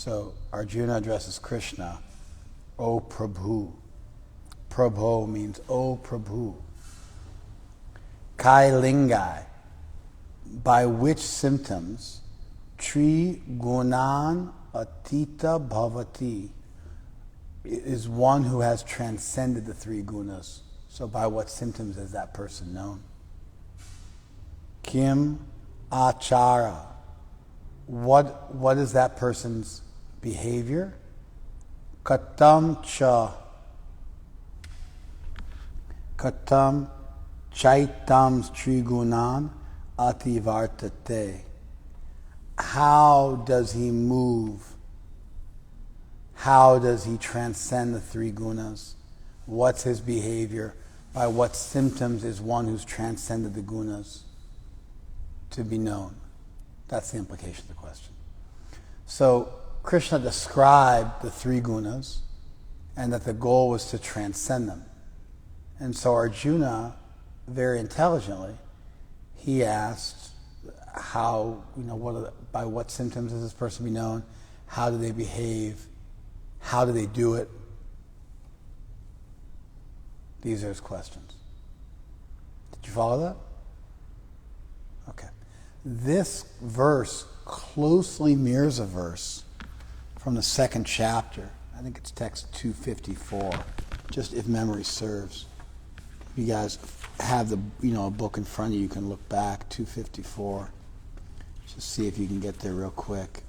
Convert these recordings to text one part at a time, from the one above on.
So Arjuna addresses Krishna, O Prabhu. Prabhu means O Prabhu. Kai Lingai, by which symptoms Tri Gunan Atita Bhavati is one who has transcended the three gunas. So by what symptoms is that person known? Kim Achara. What is that person's behavior? Katam cha. Katam chaitam trigunan ativartate. How does he move? How does he transcend the three gunas? What's his behavior? By what symptoms is one who's transcended the gunas to be known? That's the implication of the question. So Krishna described the three gunas and that the goal was to transcend them. And so Arjuna, very intelligently, he asked how, by what symptoms does this person be known? How do they behave? How do they do it? These are his questions. Did you follow that? Okay. This verse closely mirrors a verse from the second chapter. I think it's text 254, just if memory serves. You guys have the a book in front of you, you can look back, 254. Just see if you can get there real quick.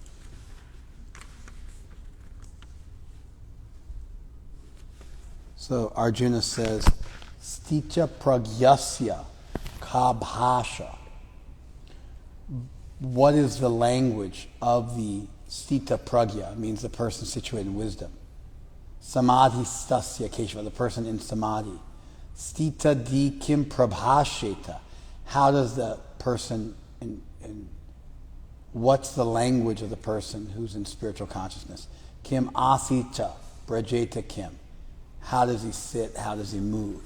So Arjuna says, Stitya pragyasya kabhasha. What is the language of the stita pragya? It means the person situated in wisdom. Samadhi stasya keshava, the person in samadhi. Stita di kim prabhasheta. How does the person what's the language of the person who's in spiritual consciousness? Kim asita brajeta kim. How does he sit? How does he move?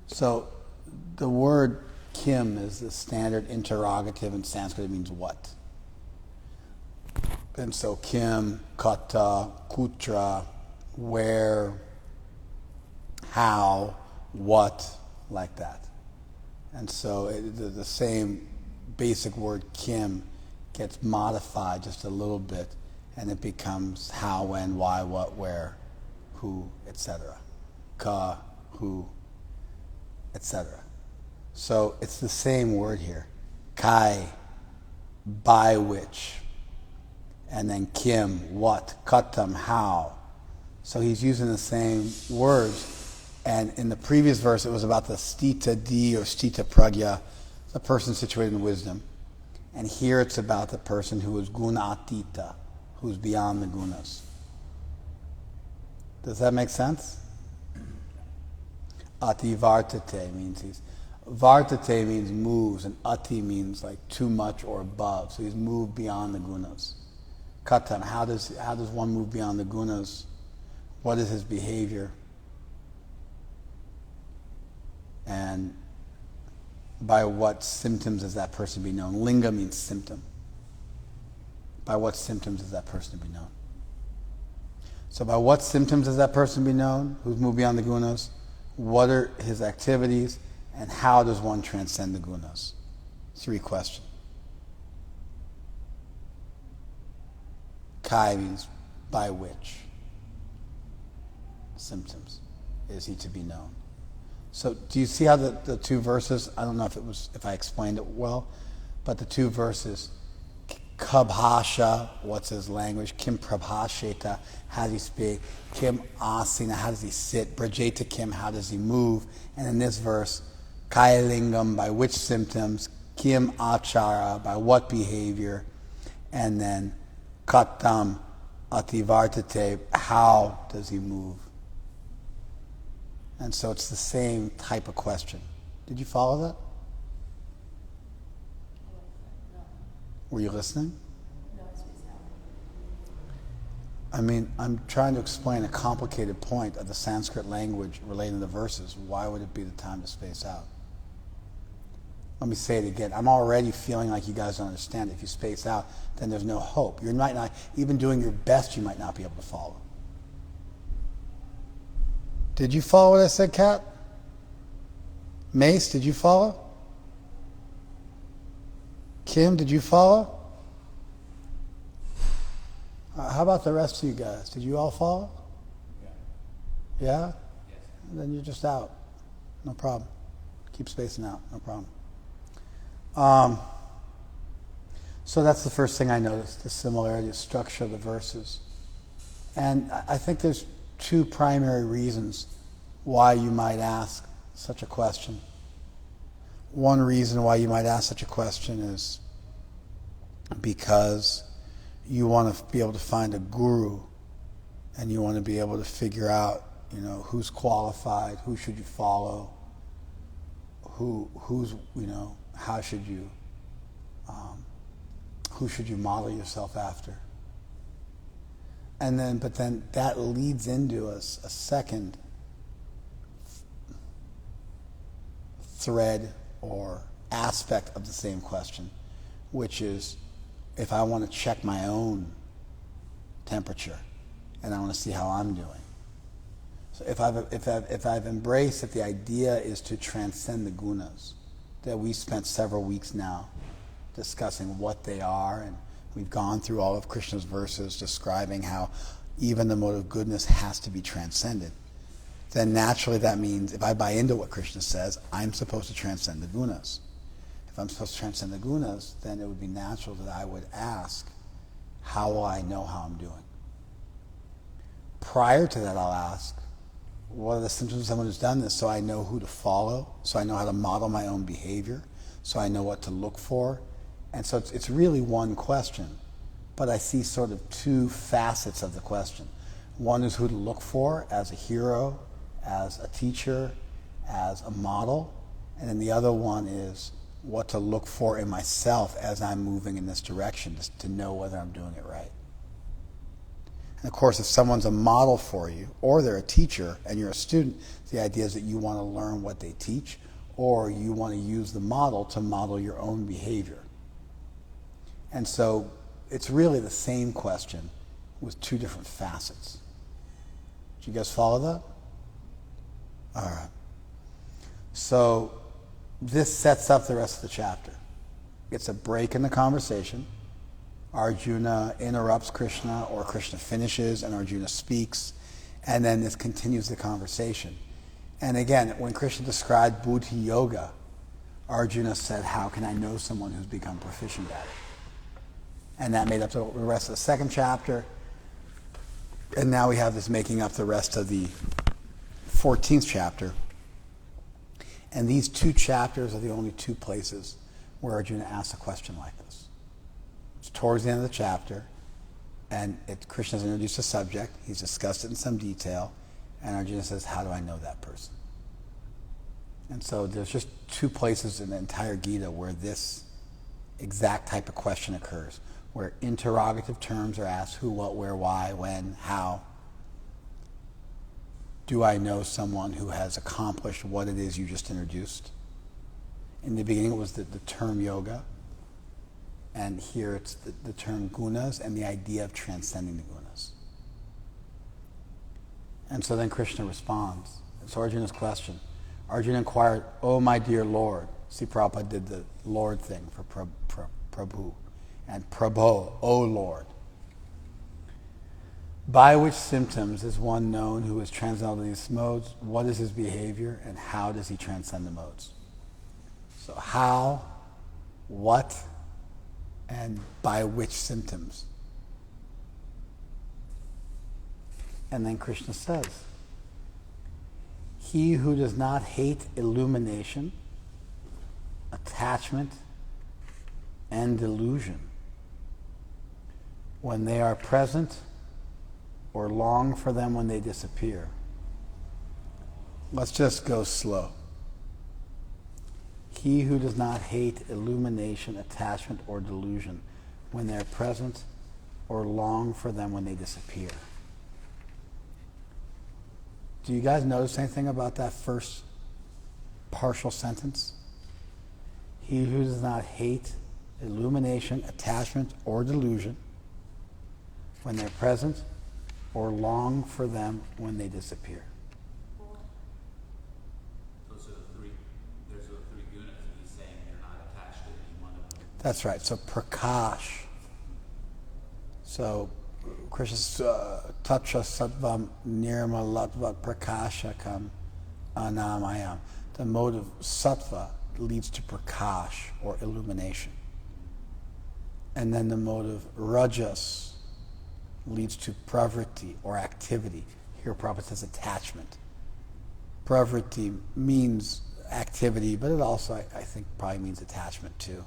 So the word kim is the standard interrogative in Sanskrit. It means what? And so kim, kata, kutra, where, how, what, like that. And so the same basic word kim gets modified just a little bit, and it becomes how, when, why, what, where, who, etc. Ka, who, etc. So it's the same word here. Kai, by which. And then kim, what. Katam, how. So he's using the same words. And in the previous verse, it was about the stita di or stita pragya, the person situated in wisdom. And here it's about the person who is gunatita, who's beyond the gunas. Does that make sense? Ati vartate means vartate means moves, and ati means like too much or above. So he's moved beyond the gunas. Katan, how does one move beyond the gunas? What is his behavior? And by what symptoms does that person be known? Linga means symptom. By what symptoms does that person be known? So by what symptoms does that person be known who's moved beyond the gunas? What are his activities? And how does one transcend the gunas? 3 questions. Kai means by which symptoms is he to be known? So do you see how the 2 verses, I don't know if I explained it well, but the 2 verses, Kabhasha, what's his language? Kim Prabhasheta, how does he speak? Kim Asina, how does he sit? Brajeta Kim, how does he move? And in this verse, Kaya Lingam, by which symptoms? Kim Achara, by what behavior? And then Katam Ativartate, how does he move? And so it's the same type of question. Did you follow that? Were you listening? I mean, I'm trying to explain a complicated point of the Sanskrit language relating to the verses. Why would it be the time to space out? Let me say it again. I'm already feeling like you guys don't understand. If you space out, then there's no hope. You might not, even doing your best, you might not be able to follow. Did you follow what I said, Kat? Mace, did you follow? Kim, did you follow? How about the rest of you guys? Did you all follow? Yeah? Yeah? Yes. Then you're just out. No problem. Keep spacing out. No problem. So that's the first thing I noticed, the similarity, the structure of the verses. And I think there's two primary reasons why you might ask such a question. One reason why you might ask such a question is because you want to be able to find a guru, and you want to be able to figure out, who's qualified, who should you follow, who's, how should you, who should you model yourself after? But then that leads into a second thread or aspect of the same question, which is if I want to check my own temperature and I want to see how I'm doing. So if I've embraced that the idea is to transcend the gunas, that we spent several weeks now discussing what they are, and we've gone through all of Krishna's verses describing how even the mode of goodness has to be transcended, then naturally that means if I buy into what Krishna says, I'm supposed to transcend the gunas. If I'm supposed to transcend the gunas, then it would be natural that I would ask, how will I know how I'm doing? Prior to that, I'll ask, what are the symptoms of someone who's done this, so I know who to follow, so I know how to model my own behavior, so I know what to look for. And so it's really one question, but I see sort of two facets of the question. One is who to look for as a hero, as a teacher, as a model, and then the other one is what to look for in myself as I'm moving in this direction, just to know whether I'm doing it right. And of course, if someone's a model for you, or they're a teacher and you're a student, the idea is that you want to learn what they teach, or you want to use the model to model your own behavior. And so it's really the same question with two different facets. Do you guys follow that? All right. So this sets up the rest of the chapter. It's a break in the conversation. Arjuna interrupts Krishna, or Krishna finishes and Arjuna speaks, and then this continues the conversation. And again, when Krishna described Buddhi Yoga, Arjuna said, how can I know someone who's become proficient at it? And that made up the rest of the second chapter. And now we have this making up the rest of the 14th chapter. And these two chapters are the only two places where Arjuna asks a question like this. It's towards the end of the chapter, and Krishna's introduced a subject. He's discussed it in some detail, and Arjuna says, how do I know that person? And so there's just two places in the entire Gita where this exact type of question occurs, where interrogative terms are asked: who, what, where, why, when, how. Do I know someone who has accomplished what it is you just introduced? In the beginning it was the term yoga, and here it's the term gunas and the idea of transcending the gunas. And so then Krishna responds. It's Arjuna's question. Arjuna inquired, "Oh, my dear Lord." See, Prabhupada did the Lord thing for Prabhu. And Prabhu, "O Lord. By which symptoms is one known who is transcended these modes? What is his behavior, and how does he transcend the modes?" So how, what, and by which symptoms? And then Krishna says, he who does not hate illumination, attachment, and delusion, when they are present, or long for them when they disappear. Let's just go slow. He who does not hate illumination, attachment, or delusion, when they're present, or long for them when they disappear. Do you guys notice anything about that first partial sentence? He who does not hate illumination, attachment, or delusion when they're present, or long for them when they disappear. Those are the three. There's the three gunas, and he's saying they're not attached to any one of them. That's right. So prakash. So Krishna's tattva sattvam nirmalatva prakashakam anamayam. The mode of sattva leads to prakash, or illumination. And then the mode of rajas leads to pravritti, or activity. Here Prabhupada says attachment. Pravritti means activity, but it also, I think, probably means attachment too.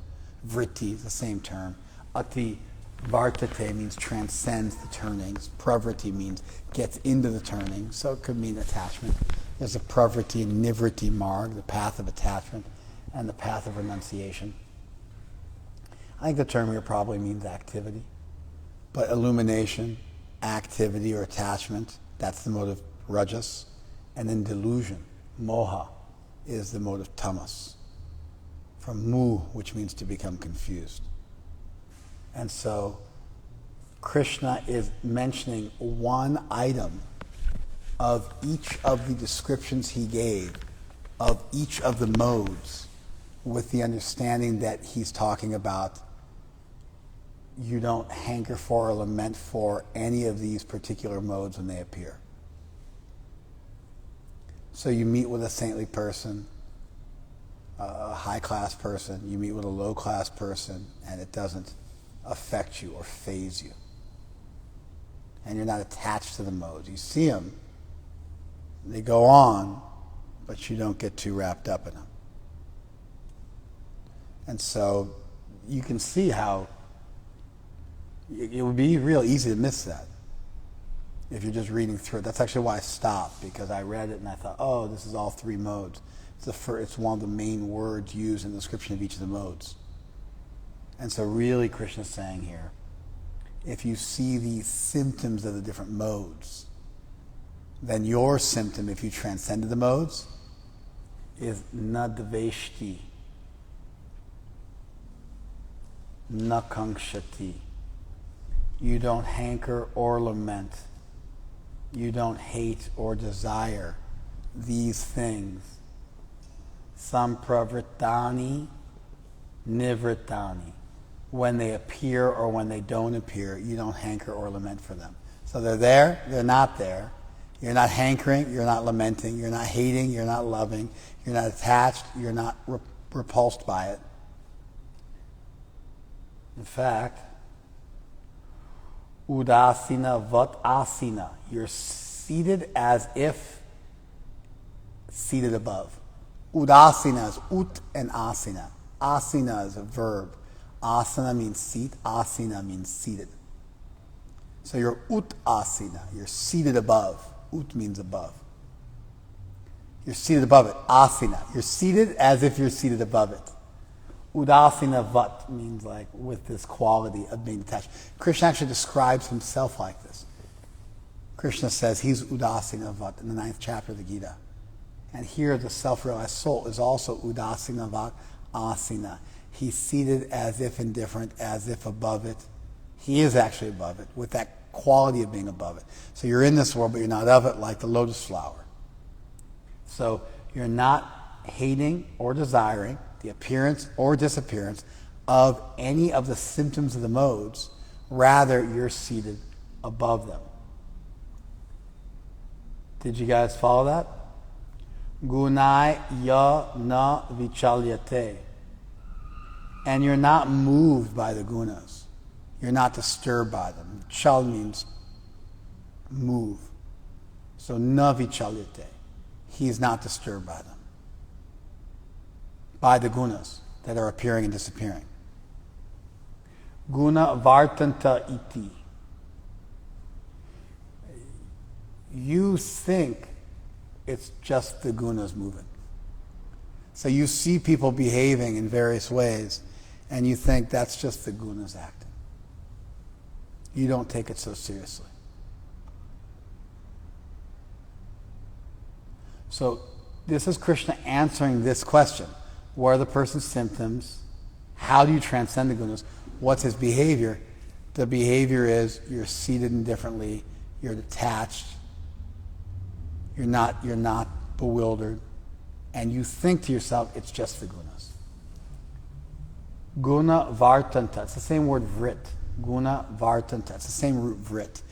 Vritti is the same term. Ati vartate means transcends the turnings. Pravritti means gets into the turning, so it could mean attachment. There's a pravritti and nivritti marg, the path of attachment, and the path of renunciation. I think the term here probably means activity. But illumination, activity or attachment, that's the mode of rajas. And then delusion, moha, is the mode of tamas. From mu, which means to become confused. And so Krishna is mentioning one item of each of the descriptions he gave of each of the modes, with the understanding that he's talking about you don't hanker for or lament for any of these particular modes when they appear. So you meet with a saintly person, a high-class person, you meet with a low-class person, and it doesn't affect you or faze you. And you're not attached to the modes. You see them, they go on, but you don't get too wrapped up in them. And so you can see how it would be real easy to miss that if you're just reading through it. That's actually why I stopped, because I read it and I thought, oh, this is all three modes. It's one of the main words used in the description of each of the modes. And so really Krishna's saying here, if you see these symptoms of the different modes, then your symptom, if you transcended the modes, is nadveshti, nakamshati. You don't hanker or lament. You don't hate or desire these things. Sampravrittani, nivrittani. When they appear or when they don't appear, you don't hanker or lament for them. So they're there, they're not there. You're not hankering, you're not lamenting, you're not hating, you're not loving, you're not attached, you're not repulsed by it. In fact, udasina vat asina. You're seated as if seated above. Udasina is ut and asina. Asina is a verb. Asana means seat. Asina means seated. So you're ut asina. You're seated above. Ut means above. You're seated above it. Asina. You're seated as if you're seated above it. Udasina vat means like with this quality of being detached. Krishna actually describes himself like this. Krishna says he's udasina vat in the 9th chapter of the Gita. And here the self-realized soul is also udasina vat asina. He's seated as if indifferent, as if above it. He is actually above it, with that quality of being above it. So you're in this world, but you're not of it, like the lotus flower. So you're not hating or desiring the appearance or disappearance of any of the symptoms of the modes. Rather, you're seated above them. Did you guys follow that? Gunai ya na vichalyate. And you're not moved by the gunas. You're not disturbed by them. Chal means move. So na vichalyate. He's not disturbed by them. By the gunas that are appearing and disappearing. Guna vartanta iti. You think it's just the gunas moving. So you see people behaving in various ways, and you think that's just the gunas acting. You don't take it so seriously. So this is Krishna answering this question. What are the person's symptoms? How do you transcend the gunas? What's his behavior? The behavior is you're seated indifferently, you're detached, you're not bewildered, and you think to yourself, it's just the gunas. Guna vartanta. It's the same word vrit. Guna vartanta. It's the same root vrit.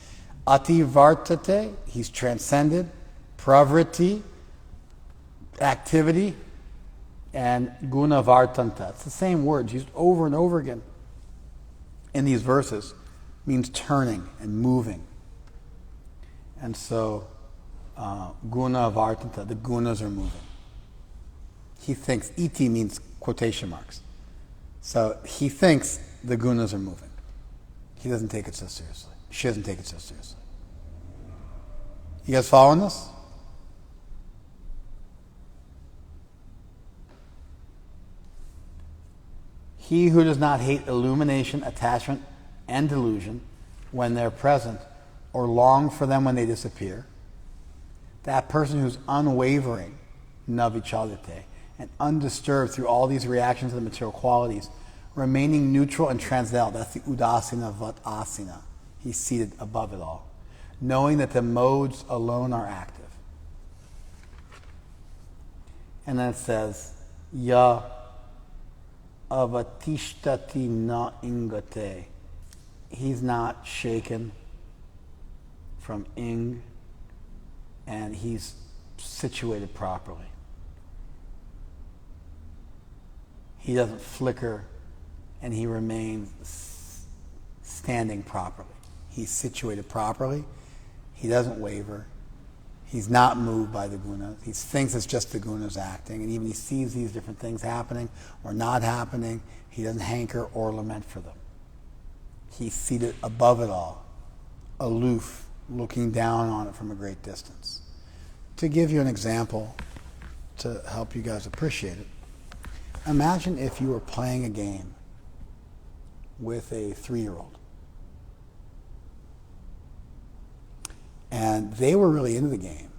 Ati vartate, he's transcended. Pravriti, activity. And guna vartanta. It's the same words used over and over again in these verses. It means turning and moving. And so, guna vartanta, the gunas are moving. He thinks, iti means quotation marks. So he thinks the gunas are moving. He doesn't take it so seriously. She doesn't take it so seriously. You guys following this? He who does not hate illumination, attachment, and delusion when they're present, or long for them when they disappear, that person who's unwavering, navichalite, and undisturbed through all these reactions of the material qualities, remaining neutral and transcendental. That's the udasina vatasina. He's seated above it all, knowing that the modes alone are active. And then it says, ya avatishtati na ingate. He's not shaken from ing, and he's situated properly. He doesn't flicker, and he remains standing properly. He's situated properly. He doesn't waver. He's not moved by the gunas. He thinks it's just the gunas acting, and even he sees these different things happening or not happening. He doesn't hanker or lament for them. He's seated above it all, aloof, looking down on it from a great distance. To give you an example to help you guys appreciate it, imagine if you were playing a game with a 3-year-old. And they were really into the game.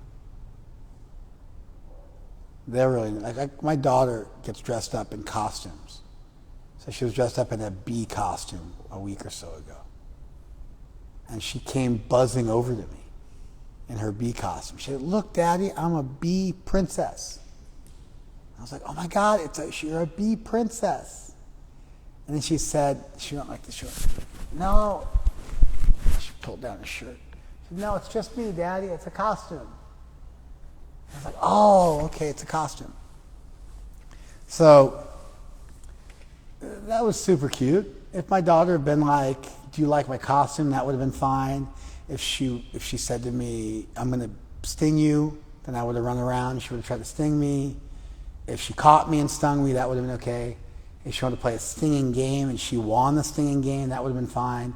They're really into it. Like my daughter gets dressed up in costumes. So she was dressed up in a bee costume a week or so ago. And she came buzzing over to me in her bee costume. She said, "Look, Daddy, I'm a bee princess." I was like, "Oh my God, you're a bee princess." And then she said, she went like this, she went, "No." She pulled down her shirt. She said, "No, it's just me, Daddy, it's a costume." I was like, "Oh, okay, it's a costume." So, that was super cute. If my daughter had been like, "Do you like my costume?" that would have been fine. If she said to me, "I'm going to sting you," then I would have run around. She would have tried to sting me. If she caught me and stung me, that would have been okay. If she wanted to play a stinging game and she won the stinging game, that would have been fine.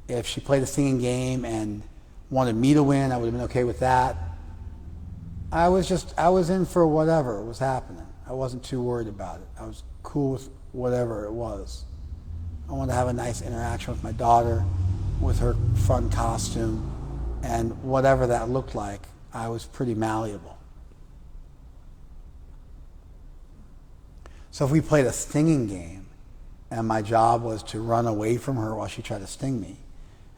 If she played a stinging game and wanted me to win, I would have been okay with that. I was in for whatever was happening. I wasn't too worried about it. I was cool with whatever it was. I wanted to have a nice interaction with my daughter, with her fun costume, and whatever that looked like, I was pretty malleable. So if we played a stinging game, and my job was to run away from her while she tried to sting me,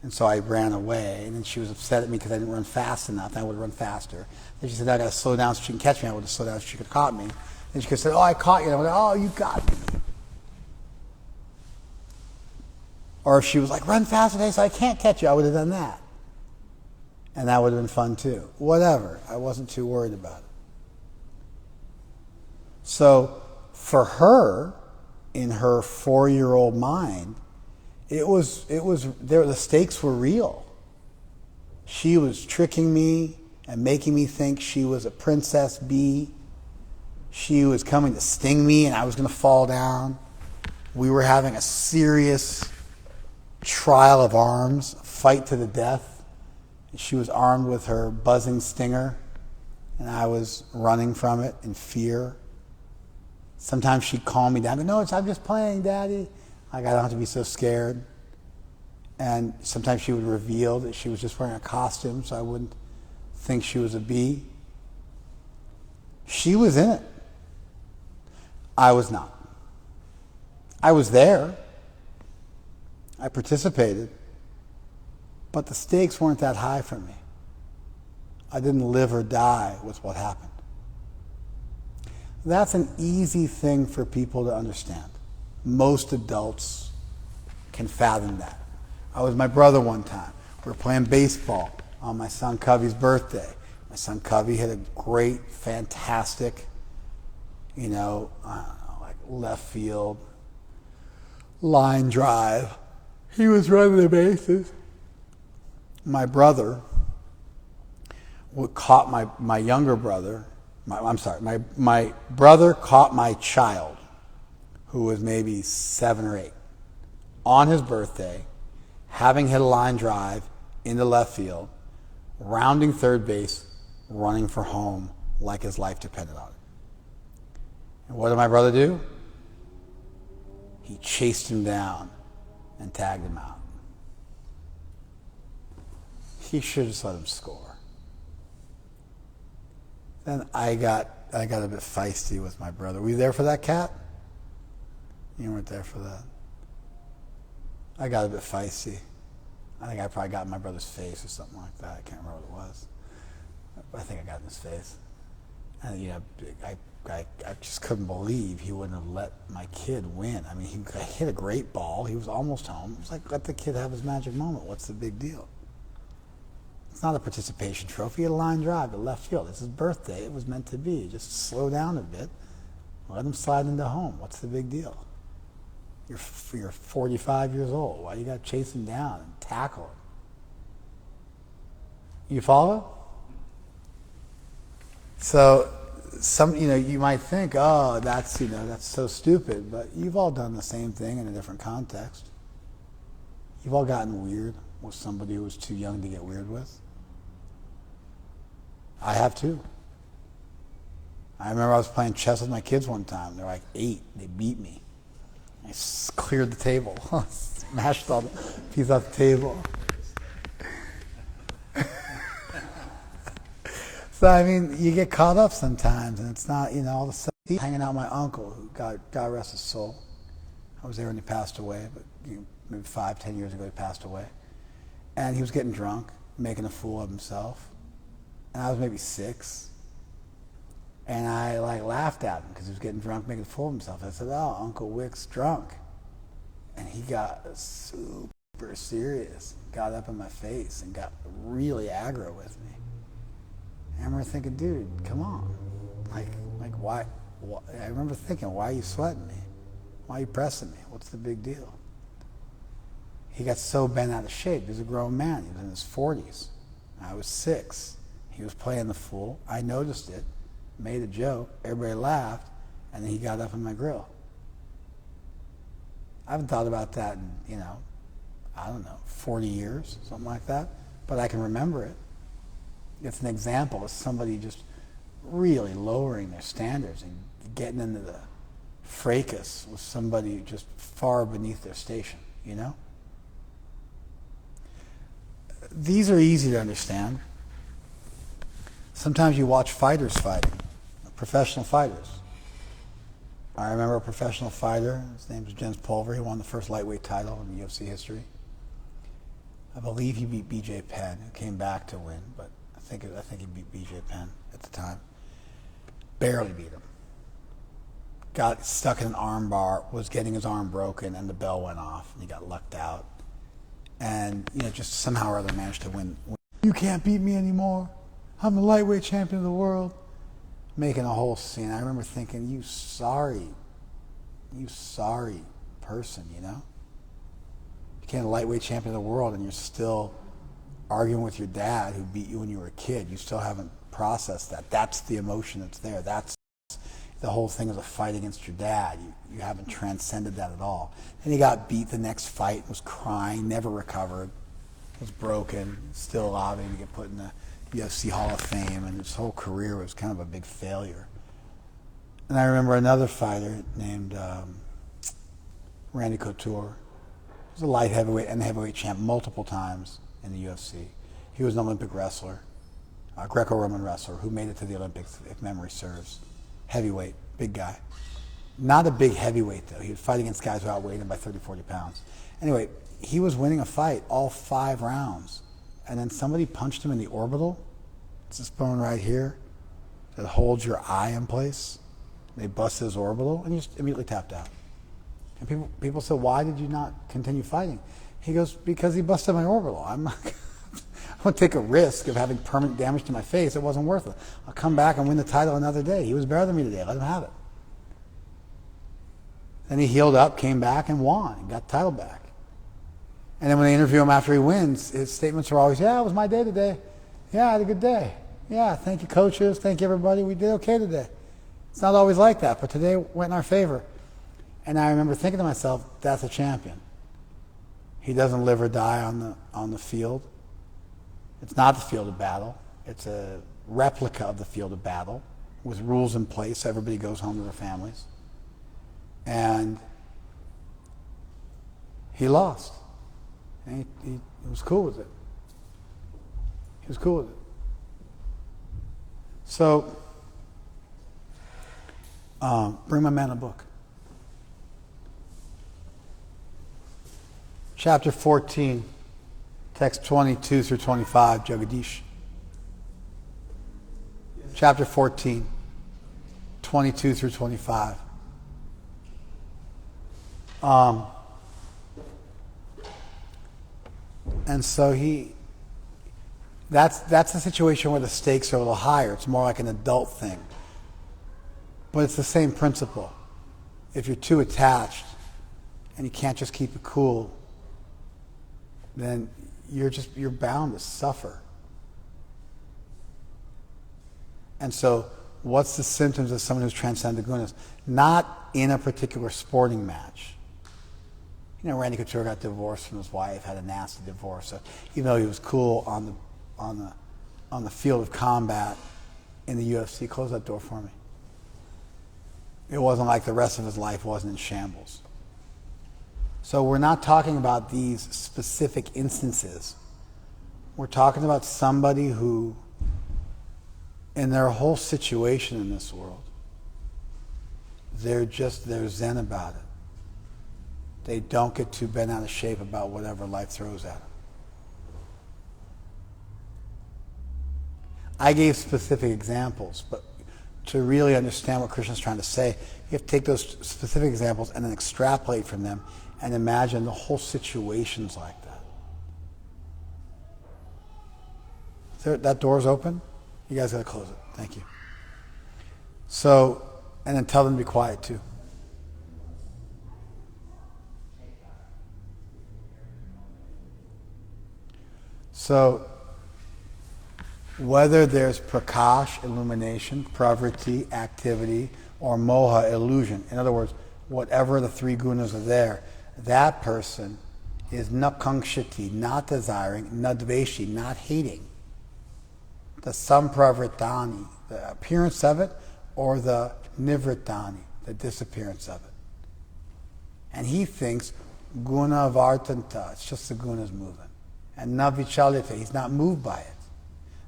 and so I ran away, and then she was upset at me because I didn't run fast enough, and I would run faster. Then she said, "I got to slow down so she can catch me." I would have slowed down so she could have caught me. Then she could have said, "Oh, I caught you." And I would have, "Oh, you got me." Or if she was like, "Run faster today so I can't catch you," I would have done that. And that would have been fun too. Whatever. I wasn't too worried about it. So for her, in her 4-year-old mind, the stakes were real. She was tricking me and making me think she was a princess bee. She was coming to sting me and I was going to fall down. We were having a serious trial of arms, a fight to the death. She was armed with her buzzing stinger, and I was running from it in fear. Sometimes she'd calm me down, "No, I'm just playing, Daddy." Like, I don't have to be so scared. And sometimes she would reveal that she was just wearing a costume, so I wouldn't think she was a bee. She was in it. I was not. I was there. I participated. But the stakes weren't that high for me. I didn't live or die with what happened. That's an easy thing for people to understand. Most adults can fathom that. I was with my brother one time. We were playing baseball on my son Covey's birthday. My son Covey hit a great, fantastic, like left field line drive. He was running the bases. My brother caught my younger brother. My brother caught my child, who was maybe 7 or 8, on his birthday, having hit a line drive into left field, rounding third base, running for home like his life depended on it. And what did my brother do? He chased him down and tagged him out. He should have let him score. Then I got a bit feisty with my brother. Were you there for that, Cat? You weren't there for that. I got a bit feisty. I think I probably got in my brother's face or something like that. I can't remember what it was. I think I got in his face. And I just couldn't believe he wouldn't have let my kid win. I mean, he hit a great ball. He was almost home. It was like, let the kid have his magic moment. What's the big deal? It's not a participation trophy. He had a line drive to left field. It's his birthday. It was meant to be. Just slow down a bit. Let him slide into home. What's the big deal? You're 45 years old. Why you got to chase him down and tackle him? You follow? So, you might think, oh, that's so stupid. But you've all done the same thing in a different context. You've all gotten weird with somebody who was too young to get weird with. I have too. I remember I was playing chess with my kids one time. They're like 8. They beat me. I cleared the table. Smashed all the pieces off the table. So, I mean, you get caught up sometimes, and it's not, all of a sudden, hanging out with my uncle, who God rest his soul. I was there when he passed away, but maybe 5-10 years ago he passed away. And he was getting drunk, making a fool of himself. And I was maybe 6. And I laughed at him because he was getting drunk, making a fool of himself. I said, oh, Uncle Wick's drunk. And he got super serious, got up in my face and got really aggro with me. And I remember thinking, dude, come on. Why? I remember thinking, why are you sweating me? Why are you pressing me? What's the big deal? He got so bent out of shape. He was a grown man. He was in his 40s. I was 6. He was playing the fool. I noticed it, made a joke. Everybody laughed, and then he got up in my grill. I haven't thought about that in, 40 years, something like that. But I can remember it. It's an example of somebody just really lowering their standards and getting into the fracas with somebody just far beneath their station, These are easy to understand. Sometimes you watch fighters fighting, professional fighters. I remember a professional fighter, his name was Jens Pulver. He won the first lightweight title in UFC history. I believe he beat BJ Penn, who came back to win, but I think he beat BJ Penn at the time. Barely beat him. Got stuck in an arm bar, was getting his arm broken, and the bell went off, and he got lucked out. And, just somehow or other managed to win. You can't beat me anymore. I'm the lightweight champion of the world. Making a whole scene. I remember thinking, you sorry person, You became the lightweight champion of the world, and you're still arguing with your dad who beat you when you were a kid. You still haven't processed that. That's the emotion that's there. That's the whole thing of a fight against your dad. You haven't transcended that at all. And he got beat the next fight, was crying, never recovered, was broken, still lobbying to get put in the UFC Hall of Fame, and his whole career was kind of a big failure. And I remember another fighter named Randy Couture. He was a light heavyweight and heavyweight champ multiple times in the UFC. He was an Olympic wrestler, a Greco-Roman wrestler who made it to the Olympics, if memory serves. Heavyweight, big guy. Not a big heavyweight, though. He would fight against guys who outweighed him by 30, 40 pounds. Anyway, he was winning a fight all 5 rounds. And then somebody punched him in the orbital. It's this bone right here that holds your eye in place. They busted his orbital, and he just immediately tapped out. And people said, why did you not continue fighting? He goes, because he busted my orbital. I'm not going to take a risk of having permanent damage to my face. It wasn't worth it. I'll come back and win the title another day. He was better than me today. Let him have it. Then he healed up, came back, and won, and got the title back. And then when they interview him after he wins, his statements are always, yeah, it was my day today. Yeah, I had a good day. Yeah, thank you, coaches. Thank you, everybody. We did okay today. It's not always like that, but today went in our favor. And I remember thinking to myself, that's a champion. He doesn't live or die on the field. It's not the field of battle. It's a replica of the field of battle with rules in place so everybody goes home to their families. And he lost. And he was cool with it. He was cool with it. So, bring my man a book. Chapter 14, text 22 through 25, Jagadish. Chapter 14, 22 through 25. And so that's a situation where the stakes are a little higher. It's more like an adult thing. But it's the same principle. If you're too attached and you can't just keep it cool, then you're bound to suffer. And so what's the symptoms of someone who's transcended gunas? Not in a particular sporting match. You know, Randy Couture got divorced from his wife, had a nasty divorce. So even though he was cool on the field of combat in the UFC, close that door for me. It wasn't like the rest of his life wasn't in shambles. So we're not talking about these specific instances. We're talking about somebody who, in their whole situation in this world, they're zen about it. They don't get too bent out of shape about whatever life throws at them. I gave specific examples, but to really understand what Krishna's trying to say, you have to take those specific examples and then extrapolate from them and imagine the whole situation's like that. That door's open? You guys got to close it. Thank you. So, and then tell them to be quiet too. So, whether there's prakash, illumination, pravriti, activity, or moha, illusion, in other words, whatever the 3 gunas are there, that person is nakangshati, not desiring, nadveshi, not hating. The sampravritani, the appearance of it, or the nivritani, the disappearance of it. And he thinks guna vartanta, it's just the gunas moving. And na vichalite, he's not moved by it.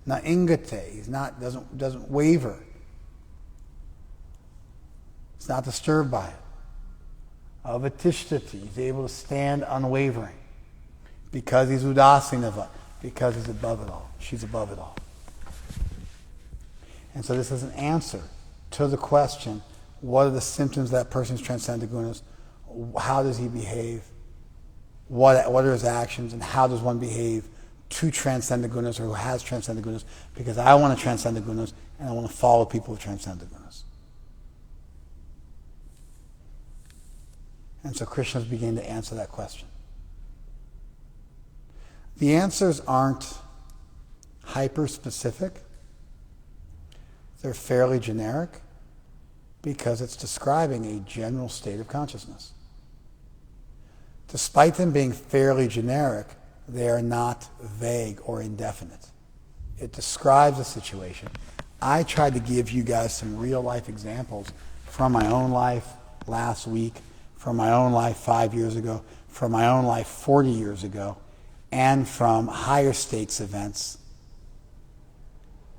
Na ingate, he's not doesn't waver. He's not disturbed by it. Avatishtati, he's able to stand unwavering. Because he's udasinava, because he's above it all. She's above it all. And so this is an answer to the question, what are the symptoms of that person's transcendent gunas? How does he behave? What are his actions? And how does one behave to transcend the gunas or who has transcended gunas? Because I want to transcend the gunas and I want to follow people who transcend the gunas. And so Krishna's beginning to answer that question. The answers aren't hyper-specific. They're fairly generic because it's describing a general state of consciousness. Despite them being fairly generic, they are not vague or indefinite. It describes a situation. I tried to give you guys some real-life examples from my own life last week, from my own life 5 years ago, from my own life 40 years ago, and from higher stakes events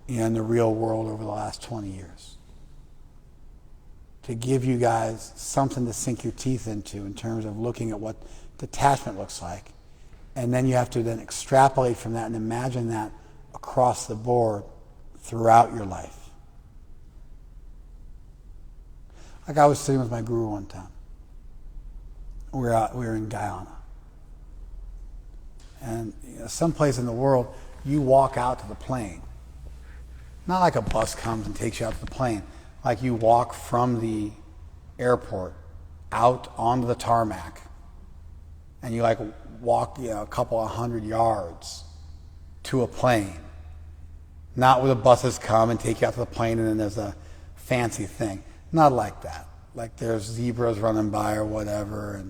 in the real world over the last 20 years. to give you guys something to sink your teeth into in terms of looking at what detachment looks like. And then you have to then extrapolate from that and imagine that across the board throughout your life. Like I was sitting with my guru one time. We were in Guyana. And someplace in the world, you walk out to the plane. Not like a bus comes and takes you out to the plane. Like you walk from the airport out onto the tarmac. And you like walk a couple of 100 yards to a plane. Not where the buses come and take you out to the plane and then there's a fancy thing. Not like that. Like there's zebras running by or whatever,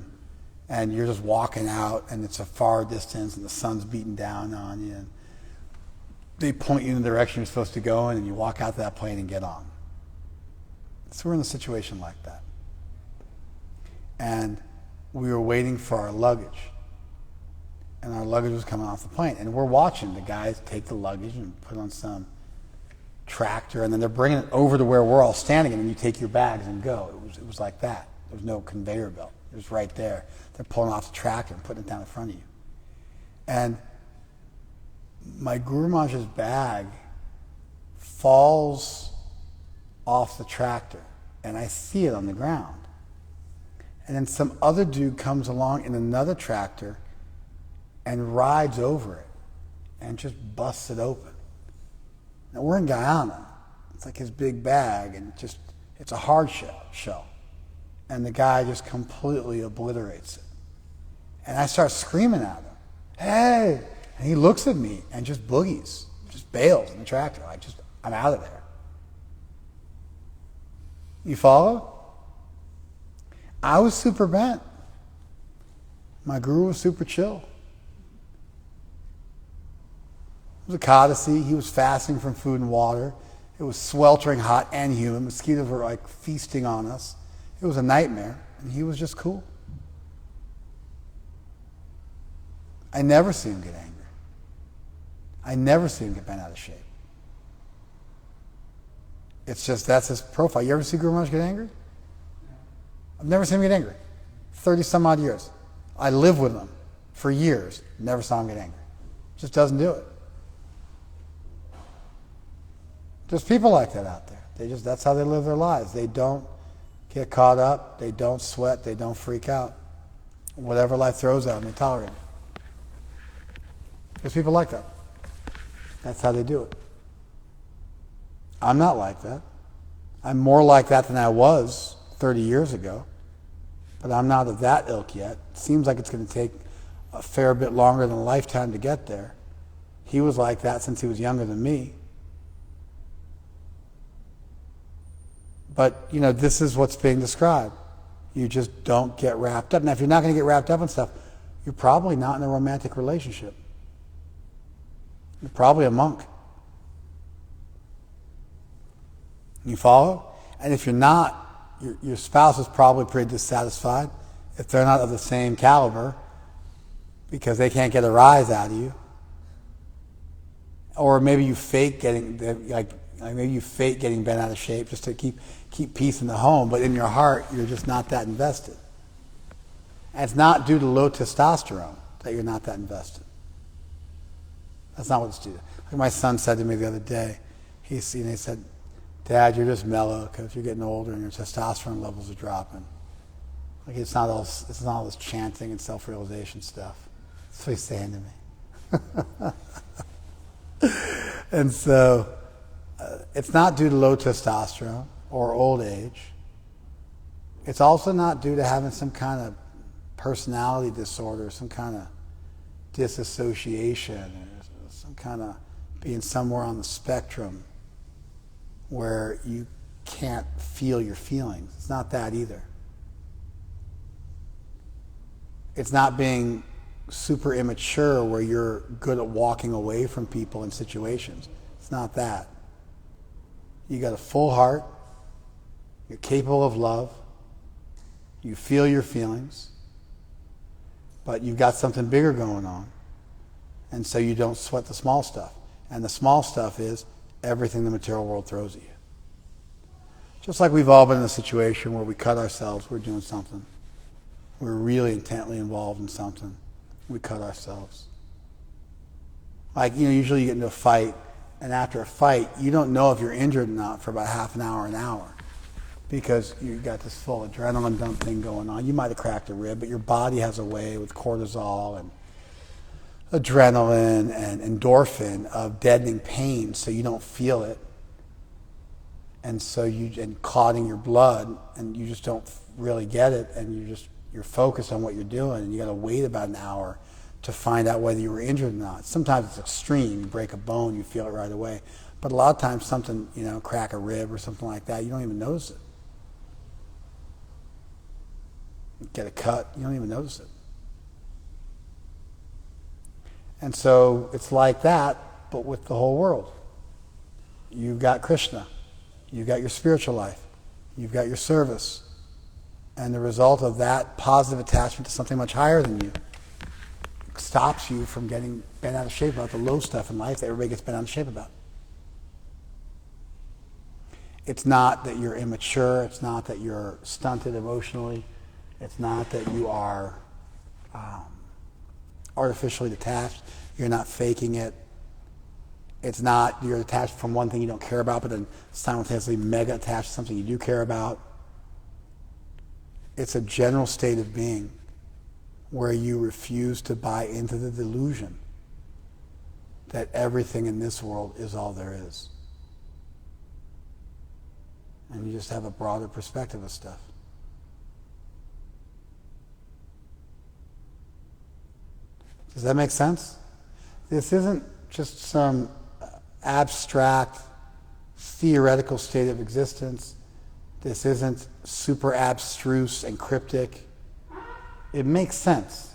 and you're just walking out and it's a far distance and the sun's beating down on you. And they point you in the direction you're supposed to go in and you walk out to that plane and get on. So we're in a situation like that. And we were waiting for our luggage. And our luggage was coming off the plane. And we're watching the guys take the luggage and put it on some tractor, and then they're bringing it over to where we're all standing, and then you take your bags and go. It was like that. There was no conveyor belt. It was right there. They're pulling off the tractor and putting it down in front of you. And my Guru Maharaj's bag falls off the tractor, and I see it on the ground. And then some other dude comes along in another tractor and rides over it and just busts it open. Now we're in Guyana. It's like his big bag, and it's a hard shell. And the guy just completely obliterates it. And I start screaming at him, "Hey!" And he looks at me and just boogies, just bails in the tractor. I'm out of there. You follow? I was super bent. My guru was super chill. It was a Kadasi. He was fasting from food and water. It was sweltering hot and humid. Mosquitoes were like feasting on us. It was a nightmare, and he was just cool. I never see him get angry. I never see him get bent out of shape. It's just, that's his profile. You ever see Guru Maharaj get angry? I've never seen him get angry. 30 some odd years. I lived with him for years. Never saw him get angry. Just doesn't do it. There's people like that out there. That's how they live their lives. They don't get caught up. They don't sweat. They don't freak out. Whatever life throws at them, they tolerate it. There's people like that. That's how they do it. I'm not like that. I'm more like that than I was 30 years ago. But I'm not of that ilk yet. It seems like it's going to take a fair bit longer than a lifetime to get there. He was like that since he was younger than me. But, this is what's being described. You just don't get wrapped up. Now, if you're not going to get wrapped up in stuff, you're probably not in a romantic relationship. You're probably a monk. You follow? And if you're not, your spouse is probably pretty dissatisfied if they're not of the same caliber because they can't get a rise out of you. Or maybe you fake getting bent out of shape just to keep peace in the home, but in your heart you're just not that invested. And it's not due to low testosterone that you're not that invested. That's not what it's due to. Like my son said to me the other day, he said, "Dad, you're just mellow because you're getting older and your testosterone levels are dropping." Like it's not all this chanting and self-realization stuff. That's what he's saying to me. And so it's not due to low testosterone or old age. It's also not due to having some kind of personality disorder, some kind of disassociation, or some kind of being somewhere on the spectrum where you can't feel your feelings. It's not that either. It's not being super immature where you're good at walking away from people and situations. It's not that. You got a full heart. You're capable of love. You feel your feelings. But you've got something bigger going on. And so you don't sweat the small stuff. And the small stuff is everything the material world throws at you. Just like we've all been in a situation where we cut ourselves, we're doing something. We're really intently involved in something. We cut ourselves. Like, usually you get into a fight, and after a fight, you don't know if you're injured or not for about half an hour, because you've got this full adrenaline dump thing going on. You might have cracked a rib, but your body has a way with cortisol and adrenaline and endorphin of deadening pain so you don't feel it. And so and clotting your blood, and you just don't really get it, and you're focused on what you're doing, and you got to wait about an hour to find out whether you were injured or not. Sometimes it's extreme. You break a bone, you feel it right away. But a lot of times something, crack a rib or something like that, you don't even notice it. You get a cut, you don't even notice it. And so it's like that, but with the whole world. You've got Krsna. You've got your spiritual life. You've got your service. And the result of that positive attachment to something much higher than you stops you from getting bent out of shape about the low stuff in life that everybody gets bent out of shape about. It's not that you're immature. It's not that you're stunted emotionally. It's not that you are artificially detached. You're not faking it. It's not you're attached from one thing you don't care about, but then simultaneously mega attached to something you do care about. It's a general state of being where you refuse to buy into the delusion that everything in this world is all there is. And you just have a broader perspective of stuff. Does that make sense? This isn't just some abstract, theoretical state of existence. This isn't super abstruse and cryptic. It makes sense.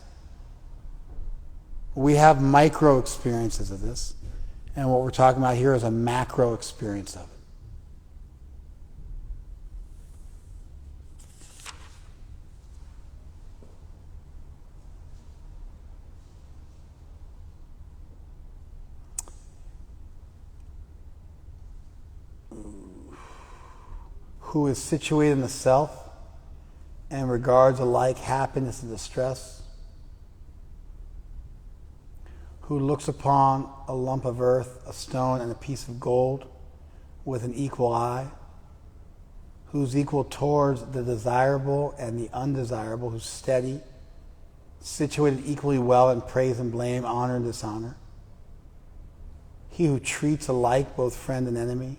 We have micro experiences of this, and what we're talking about here is a macro experience of it. Who is situated in the self and regards alike happiness and distress, who looks upon a lump of earth, a stone, and a piece of gold with an equal eye, who's equal towards the desirable and the undesirable, who's steady, situated equally well in praise and blame, honor and dishonor, he who treats alike both friend and enemy,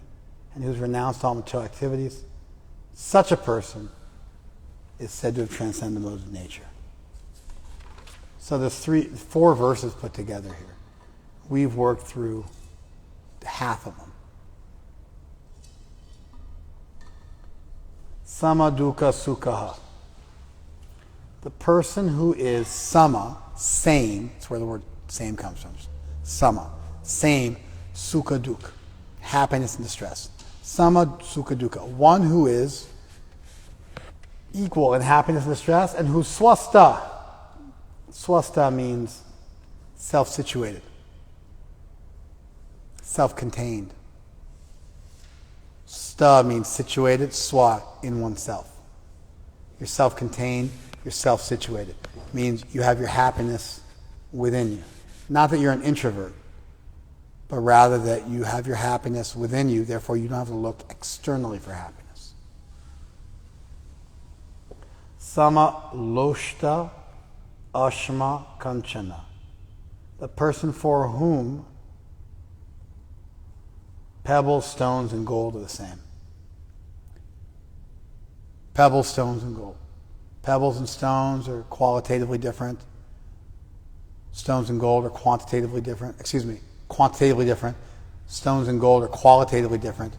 and who's renounced all material activities, such a person is said to have transcended the modes of nature. So there's 4 verses put together here. We've worked through half of them. Sama dukkha sukha. The person who is sama, same, that's where the word same comes from. Sama, same, sukha dukkha, happiness and distress. Sama sukha dukkha, one who is equal in happiness and distress, and who's swasta. Swasta means self-situated, self-contained. Sta means situated, swa, in oneself. You're self-contained, you're self-situated. It means you have your happiness within you. Not that you're an introvert, but rather that you have your happiness within you, therefore you don't have to look externally for happiness. Sama loshta ashma kanchana. The person for whom pebbles, stones, and gold are the same. Pebbles, stones, and gold. Pebbles and stones are qualitatively different. Stones and gold are quantitatively different. Quantitatively different. Stones and gold are qualitatively different.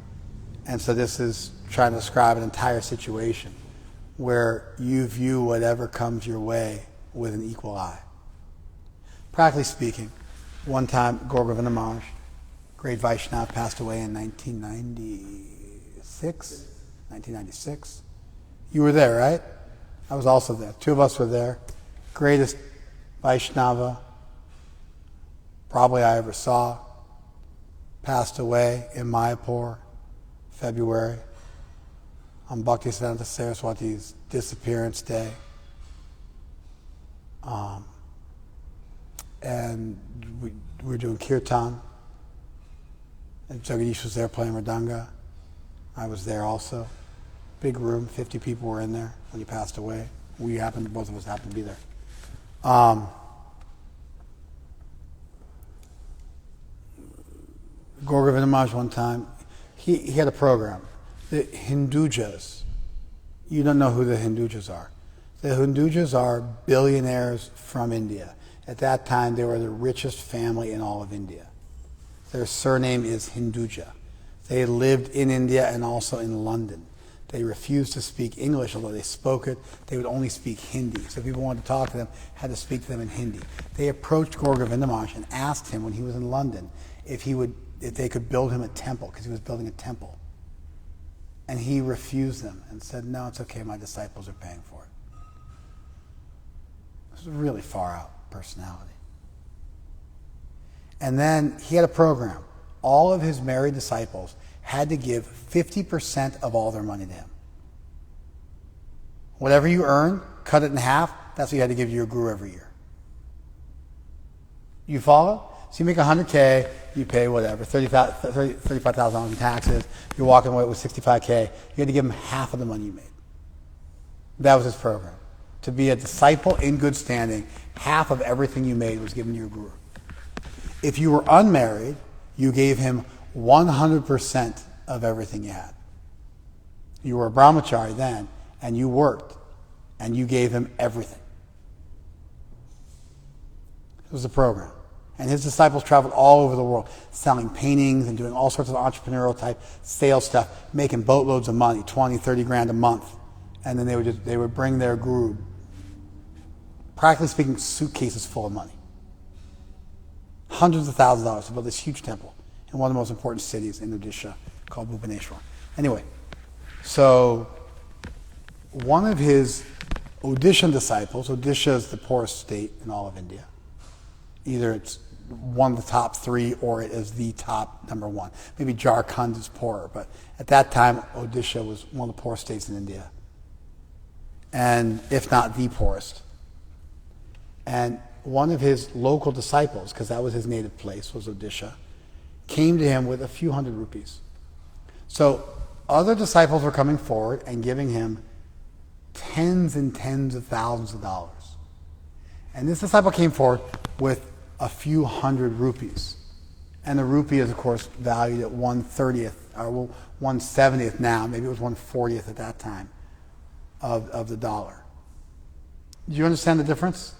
And so this is trying to describe an entire situation where you view whatever comes your way with an equal eye. Practically speaking, one time Gaur Govinda Maharaj, great Vaishnava, passed away in 1996. You were there, right? I was also there. 2 of us were there. Greatest Vaishnava probably I ever saw. Passed away in Mayapur, February. on Bhaktisiddhanta Saraswati's disappearance day. And we were doing kirtan. And Jagadish was there playing Mridanga. I was there also. Big room, 50 people were in there when he passed away. Both of us happened to be there. Gauragovinda Maharaj one time, he had a program. The Hindujas, you don't know who the Hindujas are. The Hindujas are billionaires from India. At that time, they were the richest family in all of India. Their surname is Hinduja. They lived in India and also in London. They refused to speak English, although they spoke it. They would only speak Hindi. So people wanted to talk to them, had to speak to them in Hindi. They approached Gauragovinda Maharaj and asked him when he was in London if they could build him a temple, because he was building a temple. And he refused them and said, no, it's okay, my disciples are paying for it. This was a really far out personality. And then he had a program. All of his married disciples had to give 50% of all their money to him. Whatever you earn, cut it in half, that's what you had to give to your guru every year. You follow? So you make $100K, you pay whatever, $35,000 in taxes, you're walking away with $65K, you had to give him half of the money you made. That was his program. To be a disciple in good standing, half of everything you made was given to your guru. If you were unmarried, you gave him 100% of everything you had. You were a brahmachari then, and you worked, and you gave him everything. It was the program. And his disciples traveled all over the world, selling paintings and doing all sorts of entrepreneurial type sales stuff, making boatloads of money, 20, 30 grand a month. And then they would bring their guru, practically speaking, suitcases full of money. Hundreds of thousands of dollars to build this huge temple in one of the most important cities in Odisha called Bhubaneswar. Anyway, so one of his Odishan disciples, Odisha is the poorest state in all of India. Either it's one of the top three or it is the top number one. Maybe Jharkhand is poorer, but at that time, Odisha was one of the poorest states in India. And if not the poorest. And one of his local disciples, because that was his native place, was Odisha, came to him with a few hundred rupees. So other disciples were coming forward and giving him tens and tens of thousands of dollars. And this disciple came forward with a few hundred rupees. And the rupee is, of course, valued at 1/30th, or 1/70th now, maybe it was 1/40th at that time, of the dollar. Do you understand the difference?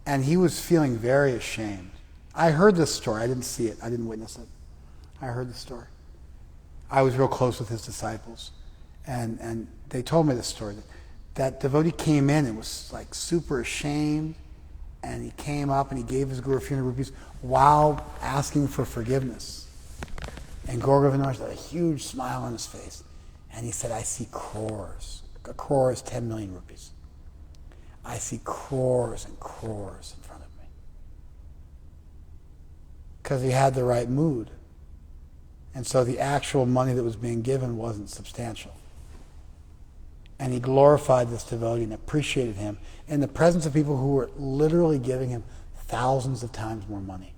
And he was feeling very ashamed. I heard this story. I didn't see it. I didn't witness it. I heard the story. I was real close with his disciples. And they told me this story. That devotee came in and was like super ashamed. And he came up and he gave his guru a few hundred rupees while asking for forgiveness. And Gauragovinda Maharaj had a huge smile on his face. And he said, I see crores. A crore is 10 million rupees. I see crores and crores in front of me. Because he had the right mood. And so the actual money that was being given wasn't substantial. And he glorified this devotee and appreciated him in the presence of people who were literally giving him thousands of times more money.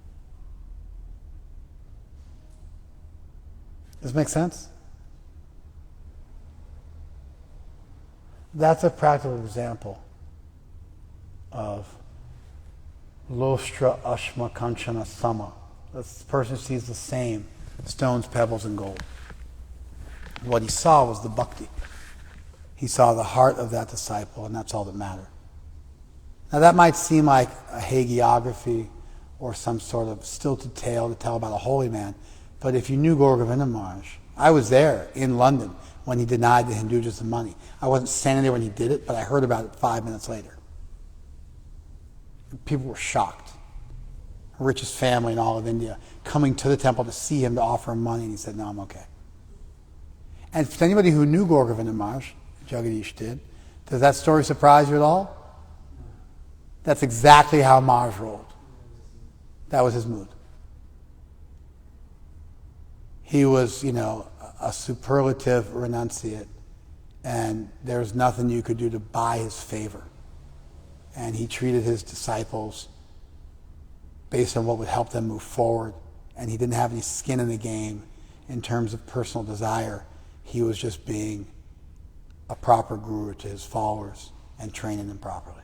Does this make sense? That's a practical example of Lostra Ashma Kanchana Sama. This person sees the same stones, pebbles, and gold. What he saw was the bhakti. He saw the heart of that disciple, and that's all that mattered. Now that might seem like a hagiography or some sort of stilted tale to tell about a holy man, but if you knew Gauragovinda Maharaj, I was there in London when he denied the Hindujas the money. I wasn't standing there when he did it, but I heard about it 5 minutes later. People were shocked. The richest family in all of India coming to the temple to see him, to offer him money, and he said, no, I'm okay. And for anybody who knew Gauragovinda Maharaj, Jagadish did, does that story surprise you at all? That's exactly how Maharaj rolled. That was his mood. He was, a superlative renunciate, and there's nothing you could do to buy his favor. And he treated his disciples based on what would help them move forward, and he didn't have any skin in the game in terms of personal desire. He was just being a proper guru to his followers and training them properly.